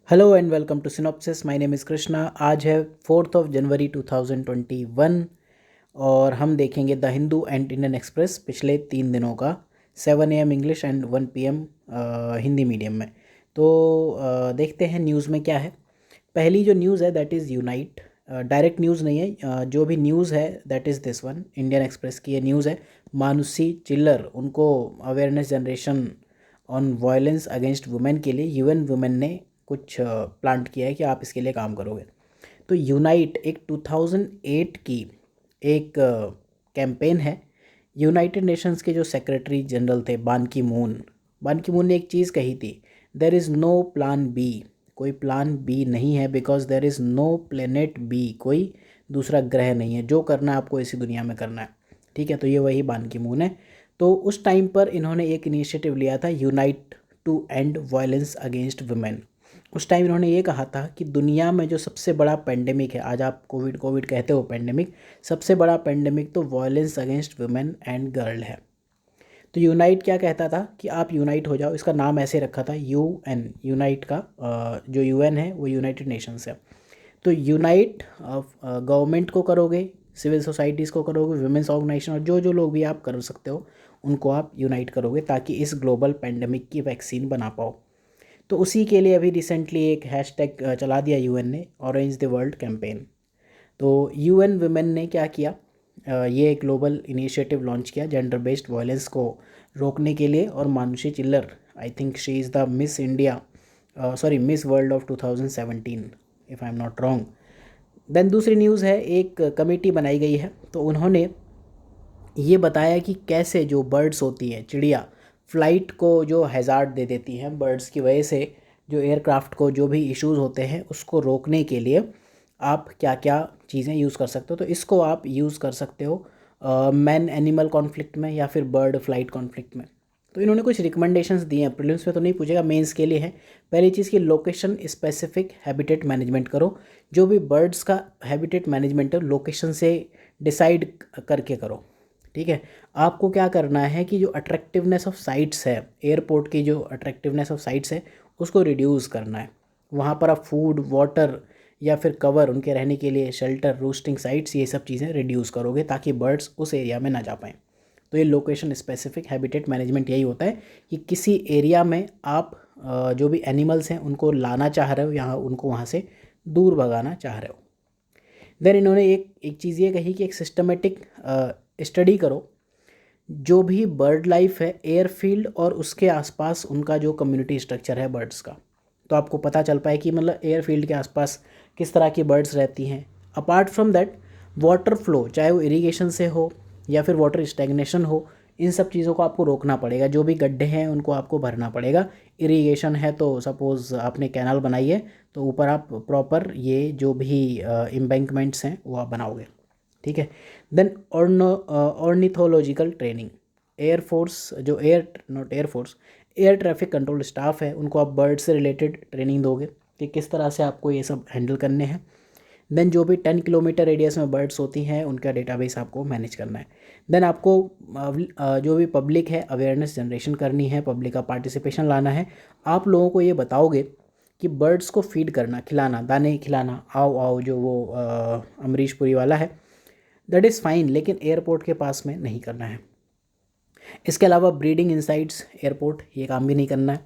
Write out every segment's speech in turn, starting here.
Hello and welcome to synopsis. My name is Krishna. आज है 4 जनवरी 2021 और हम देखेंगे the Hindu and Indian Express पिछले 3 दिनों का 7 AM English and 1 PM Hindi medium में। तो देखते हैं न्यूज़ में क्या है। पहली जो न्यूज़ है that is unite. Direct news नहीं है, जो भी न्यूज़ है that is this one. Indian express की ये न्यूज़ है। मानुषी चिल्लर, उनको awareness generation on violence against women के लिए यूएन वुमेन ने कुछ प्लांट किया है कि आप इसके लिए काम करोगे। तो यूनाइट एक 2008 की एक कैंपेन है। यूनाइटेड नेशंस के जो सेक्रेटरी जनरल थे बान की मून ने एक चीज़ कही थी, there is no plan B. कोई प्लान बी नहीं है, because there is no planet B. कोई दूसरा ग्रह नहीं है, जो करना है आपको इसी दुनिया में करना है। ठीक है, तो ये वही बान की मून है। तो उस टाइम पर इन्होंने एक इनिशिएटिव लिया था, unite to end violence against women. उस टाइम इन्होंने ये कहा था कि दुनिया में जो सबसे बड़ा पेंडेमिक है, आज आप कोविड कोविड कहते हो पेंडेमिक, सबसे बड़ा पेंडेमिक तो violence against women and girl है। तो यूनाइट क्या कहता था कि आप यूनाइट हो जाओ। इसका नाम ऐसे रखा था यूएन। यूनाइट का जो यूएन है वो यूनाइटेड नेशंस है। तो यूनाइट गवर्नमेंट को करोगे, सिविल सोसाइटीज़ को करोगे, वुमेंस ऑर्गेनाइजेशन और जो जो लोग भी आप कर सकते हो उनको आप यूनाइट करोगे, ताकि इस ग्लोबल पेंडेमिक की वैक्सीन बना पाओ। तो उसी के लिए अभी रिसेंटली एक हैशटैग चला दिया यूएन ने, ऑरेंज द वर्ल्ड कैंपेन। तो यूएन वुमेन ने क्या किया, ये ग्लोबल इनिशिएटिव लॉन्च किया जेंडर बेस्ड वायलेंस को रोकने के लिए। और Manushi Chhillar, I think she is the Miss India, sorry Miss World of 2017 if I am not wrong. Then दूसरी न्यूज़ है, एक कमेटी बनाई गई है। तो उन्होंने ये बताया कि कैसे जो बर्ड्स होती हैं, चिड़िया, फ़्लाइट को जो हैज़ार्ड दे देती हैं बर्ड्स की वजह से, जो एयरक्राफ्ट को जो भी इश्यूज़ होते हैं उसको रोकने के लिए आप क्या क्या चीज़ें यूज़ कर सकते हो। तो इसको आप यूज़ कर सकते हो मैन एनिमल कॉन्फ्लिक्ट में या फिर बर्ड फ्लाइट कॉन्फ्लिक्ट में। तो इन्होंने कुछ रिकमेंडेशंस दिए हैं, प्रीलिम्स में तो नहीं पूछेगा, मेंस के लिए है। पहली चीज़ की लोकेशन स्पेसिफिक हैबिटेट मैनेजमेंट करो। जो भी बर्ड्स का हैबिटेट मैनेजमेंट है लोकेशन से डिसाइड करके करो। ठीक है, आपको क्या करना है कि जो अट्रैक्टिवनेस ऑफ साइट्स है, एयरपोर्ट की जो अट्रैक्टिवनेस ऑफ साइट्स है उसको रिड्यूस करना है। वहाँ पर आप फूड, वाटर या फिर कवर, उनके रहने के लिए शेल्टर, रूस्टिंग साइट्स, ये सब चीज़ें रिड्यूस करोगे ताकि बर्ड्स उस एरिया में ना जा पाएँ। तो ये लोकेशन स्पेसिफिक हैबिटेट मैनेजमेंट यही होता है कि किसी एरिया में आप जो भी एनिमल्स हैं उनको लाना चाह रहे हो, यहाँ उनको वहाँ से दूर भगाना चाह रहे हो। देन इन्होंने एक एक चीज़ ये कही कि एक सिस्टमेटिक स्टडी करो, जो भी बर्ड लाइफ है एयरफील्ड और उसके आसपास उनका जो कम्युनिटी स्ट्रक्चर है बर्ड्स का, तो आपको पता चल पाए कि मतलब एयरफील्ड के आसपास किस तरह की बर्ड्स रहती हैं। Apart from that, water flow, चाहे वो इरिगेशन से हो या फिर वाटर स्टैग्नेशन हो, इन सब चीज़ों को आपको रोकना पड़ेगा। जो भी गड्ढे हैं उनको आपको भरना पड़ेगा। इरिगेशन है तो सपोज़ आपने कैनाल बनाई है तो ऊपर आप प्रॉपर ये जो भी एम्बैंकमेंट्स हैं वो आप बनाओगे। ठीक है। देन ऑर्निथोलॉजिकल ट्रेनिंग, एयरफोर्स जो air not air force air traffic control staff है उनको आप बर्ड से रिलेटेड ट्रेनिंग दोगे कि किस तरह से आपको ये सब हैंडल करने हैं। देन जो भी 10 किलोमीटर रेडियस में बर्ड्स होती हैं उनका डेटाबेस आपको मैनेज करना है। देन आपको जो भी पब्लिक है अवेयरनेस जनरेशन करनी है, पब्लिक का पार्टिसिपेशन लाना है। आप लोगों को ये बताओगे कि बर्ड्स को फीड करना, खिलाना, दाने खिलाना, आओ आओ जो वो अमरीश पुरी वाला है, दैट इज़ फाइन, लेकिन एयरपोर्ट के पास में नहीं करना है। इसके अलावा ब्रीडिंग इनसाइट्स एयरपोर्ट, ये काम भी नहीं करना है।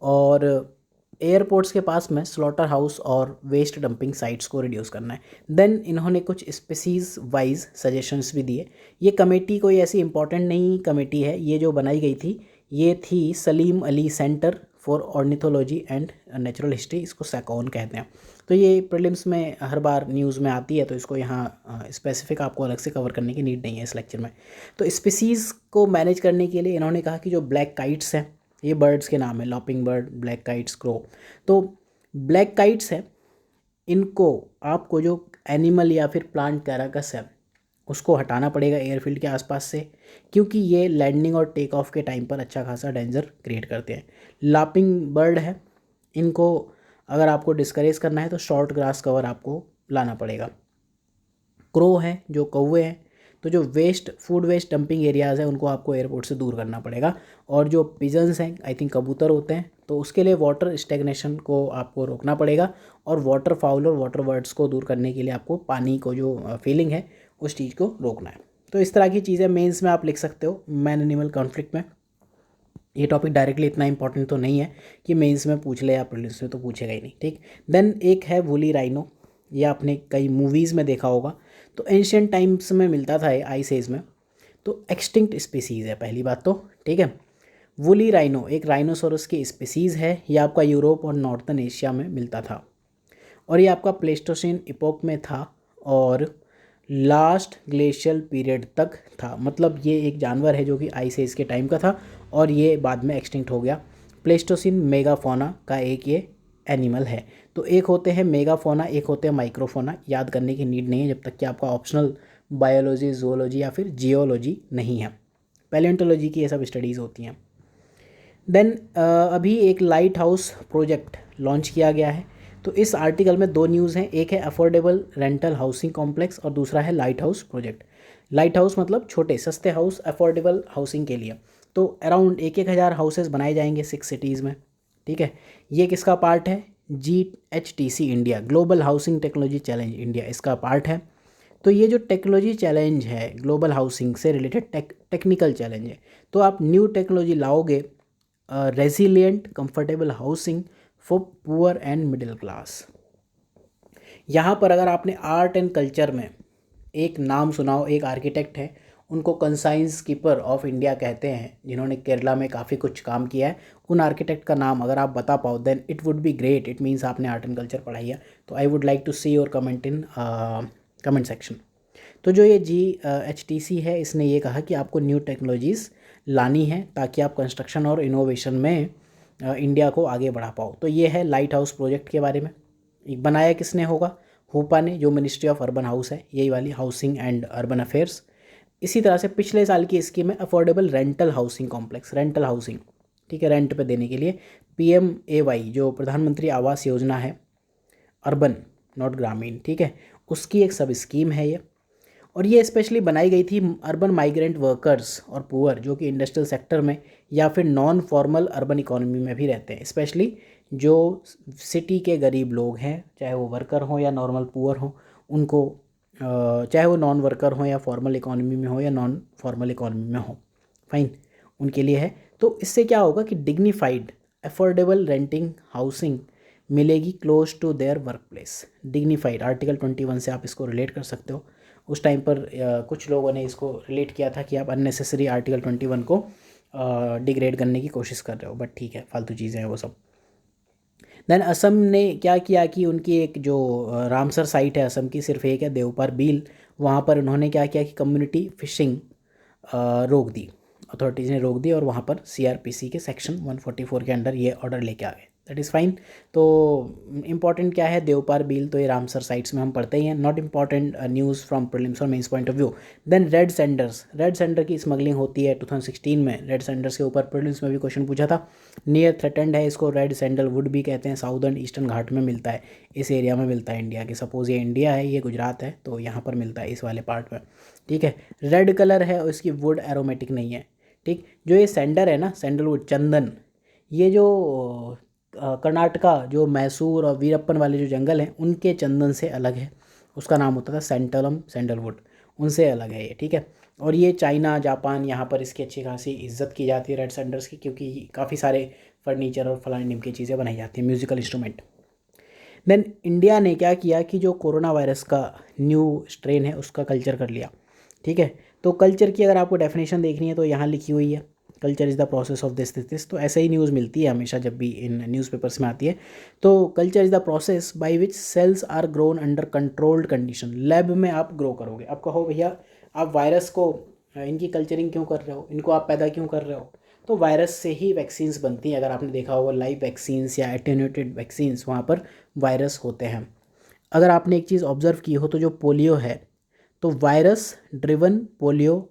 और एयरपोर्ट्स के पास में स्लॉटर हाउस और वेस्ट डंपिंग साइट्स को रिड्यूस करना है। देन इन्होंने कुछ स्पीसीज़ वाइज सजेशंस भी दिए। ये कमेटी कोई ऐसी इंपॉर्टेंट नहीं कमेटी है, ये जो बनाई गई थी ये थी Salim Ali centre for ornithology and natural history, इसको सैकॉन कहते हैं। तो ये प्रीलिम्स में हर बार न्यूज़ में आती है, तो इसको यहाँ स्पेसिफिक आपको अलग से कवर करने की नीड नहीं है इस लेक्चर में। तो स्पीसीज़ को मैनेज करने के लिए इन्होंने कहा कि जो ब्लैक काइट्स हैं, ये बर्ड्स के नाम है, लॉपिंग बर्ड, ब्लैक काइट्स, क्रो। तो ब्लैक काइट्स है, इनको आपको जो एनिमल या फिर प्लांट कैराकस है उसको हटाना पड़ेगा एयरफील्ड के आसपास से, क्योंकि ये लैंडिंग और टेक ऑफ के टाइम पर अच्छा खासा डेंजर क्रिएट करते हैं। लापिंग बर्ड है, इनको अगर आपको डिस्करेज करना है तो शॉर्ट ग्रास कवर आपको लाना पड़ेगा। क्रो है, जो कौवे हैं, तो जो waste food waste dumping areas हैं उनको आपको एयरपोर्ट से दूर करना पड़ेगा। और जो पिजन्स हैं, आई थिंक कबूतर होते हैं, तो उसके लिए वाटर स्टेगनेशन को आपको रोकना पड़ेगा और वाटर फाउल और वाटर बर्ड्स को दूर करने के लिए आपको पानी को जो फीलिंग है उस चीज़ को रोकना है। तो इस तरह की चीज़ें मेंस में आप लिख सकते हो मैन एनिमल कॉन्फ्लिक्ट में। ये टॉपिक डायरेक्टली इतना इंपॉर्टेंट तो नहीं है कि मेंस में पूछ ले या प्रीलिम्स में तो पूछेगा ही नहीं, ठीक। देन एक है वूली राइनो, ये आपने कई मूवीज़ में देखा होगा। तो एंशियंट टाइम्स में मिलता था ये आइस एज में। तो एक्सटिंक्ट स्पीसीज़ है पहली बात तो, ठीक है। वूली राइनो एक राइनोसोरस की स्पीसीज़ है, ये आपका यूरोप और नॉर्थन एशिया में मिलता था और ये आपका प्लेस्टोसीन इपोक में था और लास्ट ग्लेशियल पीरियड तक था। मतलब ये एक जानवर है जो कि आइस एज के टाइम का था और ये बाद में एक्सटिंक्ट हो गया। प्लेस्टोसीन मेगाफोना का एक ये एनिमल है। तो एक होते हैं मेगाफोना, एक होते हैं माइक्रोफोना। याद करने की नीड नहीं है जब तक कि आपका ऑप्शनल बायोलॉजी, जोलॉजी या फिर जियोलॉजी नहीं है। पैलेंटोलॉजी की ये सब स्टडीज़ होती हैं। देन अभी एक लाइट हाउस प्रोजेक्ट लॉन्च किया गया है। तो इस आर्टिकल में दो न्यूज़ हैं, एक है अफोर्डेबल रेंटल हाउसिंग कॉम्प्लेक्स और दूसरा है light house project. Light house मतलब छोटे सस्ते हाउस, अफोर्डेबल हाउसिंग के लिए। तो अराउंड 1,000 हाउसेस बनाए जाएंगे 6 सिटीज़ में, ठीक है। ये किसका पार्ट है? GHTC India, global housing technology challenge India, इसका पार्ट है। तो ये जो टेक्नोलॉजी चैलेंज है ग्लोबल हाउसिंग से रिलेटेड टेक्निकल चैलेंज है। तो आप न्यू टेक्नोलॉजी लाओगे, resilient comfortable housing for poor and middle class. यहाँ पर अगर आपने आर्ट एंड कल्चर में एक नाम सुनाओ, एक आर्किटेक्ट है, उनको कंसाइंस कीपर ऑफ इंडिया कहते हैं, जिन्होंने केरला में काफ़ी कुछ काम किया है। उन आर्किटेक्ट का नाम अगर आप बता पाओ then it would be great. It means आपने आर्ट एंड कल्चर पढ़ाई है। तो I would like to see your comment in comment section. तो जो ये GHTC है, इसने ये कहा कि आपको न्यू टेक्नोलॉजीज़ लानी है ताकि आप कंस्ट्रक्शन और इनोवेशन में इंडिया को आगे बढ़ा पाओ। तो ये है लाइट हाउस प्रोजेक्ट के बारे में। बनाया किसने होगा? हुपा ने, जो मिनिस्ट्री ऑफ अर्बन हाउस है, यही वाली हाउसिंग एंड अर्बन अफेयर्स। इसी तरह से पिछले साल की स्कीम है affordable rental housing complex, rental housing, ठीक है, रेंट पे देने के लिए। PMAY जो प्रधानमंत्री आवास योजना है, अर्बन नॉट ग्रामीण, ठीक है, उसकी एक सब स्कीम है ये। और ये स्पेशली बनाई गई थी अर्बन माइग्रेंट वर्कर्स और पुअर जो कि इंडस्ट्रियल सेक्टर में या फिर नॉन फॉर्मल अर्बन इकोनॉमी में भी रहते हैं। स्पेशली जो सिटी के गरीब लोग हैं, चाहे वो वर्कर हों या नॉर्मल पुअर हों, उनको चाहे वो नॉन वर्कर हों या फॉर्मल इकोनॉमी में हो या नॉन फॉर्मल इकोनॉमी में हो, फाइन, उनके लिए है। तो इससे क्या होगा कि डिग्निफाइड अफोर्डेबल रेंटिंग हाउसिंग मिलेगी close to their work place. Dignified article 21 से आप इसको रिलेट कर सकते हो। उस टाइम पर कुछ लोगों ने इसको रिलेट किया था कि आप अननेसेसरी आर्टिकल 21 को डिग्रेड करने की कोशिश कर रहे हो, बट ठीक है, फालतू चीज़ें हैं वो सब। देन असम ने क्या किया कि उनकी एक जो रामसर साइट है असम की, सिर्फ एक है देवपार बील, वहाँ पर उन्होंने क्या किया कि कम्युनिटी फिशिंग रोक दी, अथॉरिटीज़ ने रोक दी और वहाँ पर CRPC के सेक्शन 144 के अंडर ये ऑर्डर लेके आ गए। That is fine. तो इंपॉर्टेंट क्या है देवपार बील, तो ये रामसर साइट्स में हम पढ़ते ही हैं। Not important news from prelims और mains point of view. Then red sanders, red sander की स्मगलिंग होती है 2016 में। रेड सेंडर्स के ऊपर प्रीलिम्स में भी क्वेश्चन पूछा था। नियर थ्रेटेंड है, इसको रेड सैंडलवुड भी कहते हैं, साउदर्न ईस्टर्न घाट में मिलता है, इस एरिया में मिलता है इंडिया के। सपोज़ ये इंडिया है, ये गुजरात है, तो यहाँ पर मिलता है इस वाले पार्ट में, ठीक है। रेड कलर है और इसकी वुड एरोमेटिक नहीं है, ठीक। जो ये सैंडर है ना, सैंडलवुड, चंदन, ये जो कर्नाटका जो मैसूर और वीरप्पन वाले जो जंगल हैं उनके चंदन से अलग है। उसका नाम होता था सेंटलम सैंडलवुड, उनसे अलग है ये, ठीक है। और ये चाइना, जापान, यहाँ पर इसकी अच्छी खासी इज्जत की जाती है रेड सैंडर्स की, क्योंकि काफ़ी सारे फर्नीचर और फलाने ढिम की चीज़ें बनाई जाती हैं, म्यूज़िकल इंस्ट्रूमेंट। देन इंडिया ने क्या किया कि जो कोरोना वायरस का न्यू स्ट्रेन है उसका कल्चर कर लिया, ठीक है। तो कल्चर की अगर आपको डेफिनेशन देखनी है तो यहाँ लिखी हुई है, culture is the process of this. तो ऐसे ही न्यूज़ मिलती है हमेशा जब भी इन न्यूज़पेपर्स में आती है। तो culture is the process by which cells are grown under controlled condition. Lab में आप ग्रो करोगे, आप कहो भैया आप वायरस को इनकी कल्चरिंग क्यों कर रहे हो, इनको आप पैदा क्यों कर रहे हो, तो वायरस से ही वैक्सीन्स बनती हैं। अगर आपने देखा होगा लाइव वैक्सीन्स या एटेन्यूएटेड वैक्सीन्स, वहाँ पर वायरस होते हैं। अगर आपने एक चीज़ ऑब्ज़र्व की हो तो जो पोलियो है, तो वायरस ड्रिवन पोलियो,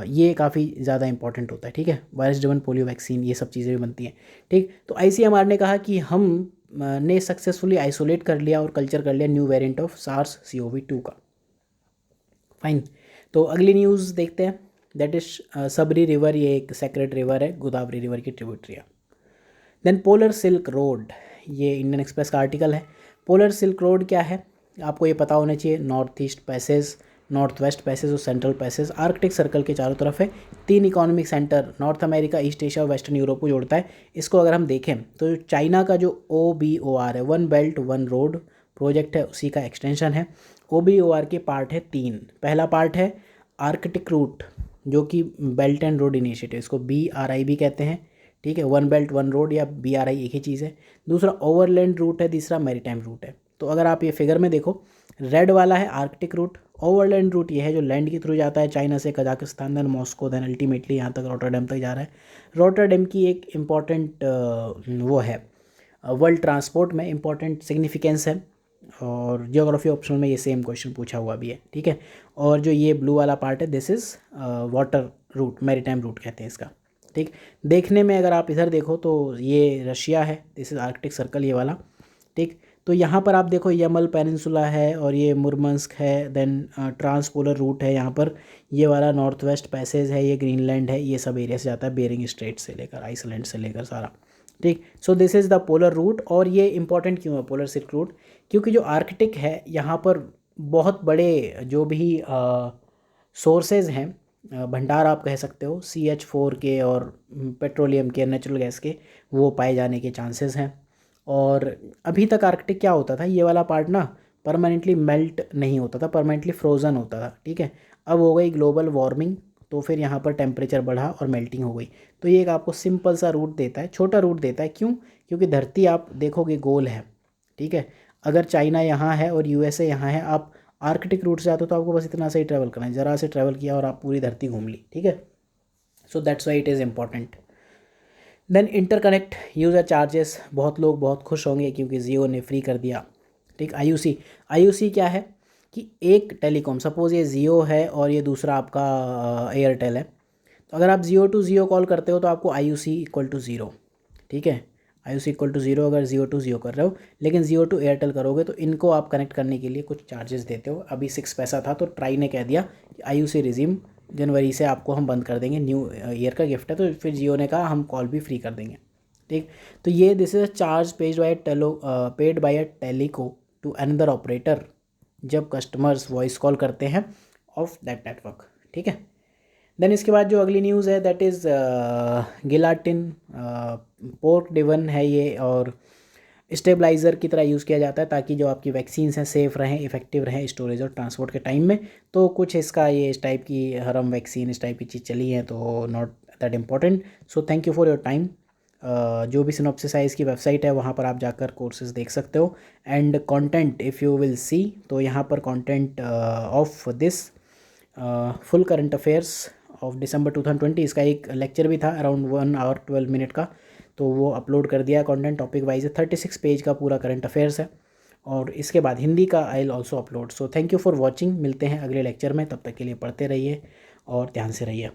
ये काफ़ी ज़्यादा इंपॉर्टेंट होता है, ठीक है। वायरस ड्रिवन पोलियो वैक्सीन, ये सब चीज़ें भी बनती हैं, ठीक। तो ICMR ने कहा कि हम ने सक्सेसफुली आइसोलेट कर लिया और कल्चर कर लिया न्यू वेरिएंट ऑफ SARS-CoV-2 का, फाइन। तो अगली न्यूज़ देखते हैं, दैट इज सबरी रिवर, ये एक सेक्रेट रिवर है, गोदावरी रिवर की ट्रिब्यूटरी है। देन पोलर सिल्क रोड, ये इंडियन एक्सप्रेस का आर्टिकल है। पोलर सिल्क रोड क्या है आपको ये पता होना चाहिए। North east passage, north west passage और सेंट्रल पैसेज आर्कटिक सर्कल के चारों तरफ है। 3 economic centre north America, east Asia और वेस्टर्न यूरोप को जोड़ता है। इसको अगर हम देखें तो चाइना का जो OBOR है, one belt one road project है, उसी का एक्सटेंशन है। OBOR के पार्ट है 3। पहला पार्ट है आर्कटिक रूट जो कि बेल्ट एंड रोड इनिशिएटिव, इसको BRI भी कहते हैं, ठीक है। वन बेल्ट वन रोड या BRI एक ही चीज़ है। दूसरा ओवरलैंड रूट है, तीसरा मैरीटाइम रूट है। तो अगर आप ये फिगर में देखो, रेड वाला है आर्कटिक रूट, ओवरलैंड रूट ये है जो लैंड के थ्रू जाता है, चाइना से Kazakhstan, then Moscow, then ultimately यहाँ तक रॉटरडैम तक जा रहा है। रॉटरडैम की एक इम्पॉर्टेंट वो है वर्ल्ड ट्रांसपोर्ट में इम्पॉर्टेंट सिग्निफिकेंस है, और जियोग्राफी ऑप्शन में ये सेम क्वेश्चन पूछा हुआ भी है, ठीक है। और जो ये ब्लू वाला पार्ट है this is water route, maritime route कहते हैं इसका, ठीक। देखने में अगर आप इधर देखो तो ये रशिया है, दिस इज़ आर्कटिक सर्कल ये वाला, ठीक। तो यहाँ पर आप देखो यमल पेनिनसुला है और ये मुरमंस्क है, देन ट्रांसपोलर रूट है यहाँ पर, ये वाला नॉर्थ वेस्ट पैसेज है, ये ग्रीनलैंड है, ये सब एरिया से जाता है, बेरिंग स्ट्रेट से लेकर आइसलैंड से लेकर सारा, ठीक। So this is the polar route. और ये इंपॉर्टेंट क्यों है पोलर सिल्क रूट, क्योंकि जो आर्कटिक है यहाँ पर बहुत बड़े जो भी सोर्सेज हैं, भंडार आप कह सकते हो CH4 के और पेट्रोलियम के, नेचुरल गैस के, वो पाए जाने के चांसेस हैं। और अभी तक आर्कटिक क्या होता था, ये वाला पार्ट ना परमानेंटली मेल्ट नहीं होता था, परमानेंटली फ्रोज़न होता था, ठीक है। अब हो गई ग्लोबल वार्मिंग, तो फिर यहाँ पर टेम्परेचर बढ़ा और मेल्टिंग हो गई। तो ये एक आपको सिंपल सा रूट देता है, छोटा रूट देता है। क्यों? क्योंकि धरती आप देखोगे गोल है, ठीक है। अगर चाइना यहाँ है और USA यहाँ है, आप आर्कटिक रूट से आते हो तो आपको बस इतना से ही ट्रैवल करना है, ज़रा से ट्रैवल किया और आप पूरी धरती घूम ली, ठीक है। So that's why it is important. Then interconnect user charges, बहुत लोग बहुत खुश होंगे क्योंकि जियो ने फ्री कर दिया, ठीक। IUC क्या है कि एक टेलीकॉम, सपोज़ ये जियो है और ये दूसरा आपका एयरटेल है, तो अगर आप जियो टू जियो कॉल करते हो तो आपको IUC इक्वल टू ज़ीरो, ठीक है। IUC इक्वल टू ज़ीरो अगर जियो टू जियो कर रहे हो, लेकिन जियो टू एयरटेल करोगे तो इनको आप कनेक्ट करने के लिए कुछ चार्जेस देते हो। अभी 6 पैसा था, तो ट्राई ने कह दिया कि IUC रिज्यूम जनवरी से आपको हम बंद कर देंगे, न्यू ईयर का गिफ्ट है। तो फिर जियो ने कहा हम कॉल भी फ्री कर देंगे, ठीक। तो ये this is a charge paid by a telco to another operator जब कस्टमर्स वॉइस कॉल करते हैं ऑफ दैट नेटवर्क, ठीक है। देन इसके बाद जो अगली न्यूज़ है दैट इज़ गिलाटिन पोर्क डिवन है ये, और स्टेबलाइज़र की तरह यूज़ किया जाता है ताकि जो आपकी वैक्सीन्स हैं सेफ़ रहें, इफेक्टिव रहें स्टोरेज और ट्रांसपोर्ट के टाइम में। तो कुछ इसका ये इस टाइप की हरम वैक्सीन इस टाइप की चीज़ चली है, तो not that important. So thank you for your time. जो भी सिनॉप्सिस है इसकी वेबसाइट है, वहाँ पर आप जाकर कोर्सेज देख सकते हो। And content if you will see, तो यहाँ पर content of this full current affairs of December 2020, इसका एक लेक्चर भी था अराउंड 1 आवर 12 मिनट का, तो वो अपलोड कर दिया। कंटेंट टॉपिक वाइज है, 36 पेज का पूरा करंट अफेयर्स है, और इसके बाद हिंदी का I will also upload. So thank you for watching, मिलते हैं अगले लेक्चर में, तब तक के लिए पढ़ते रहिए और ध्यान से रहिए।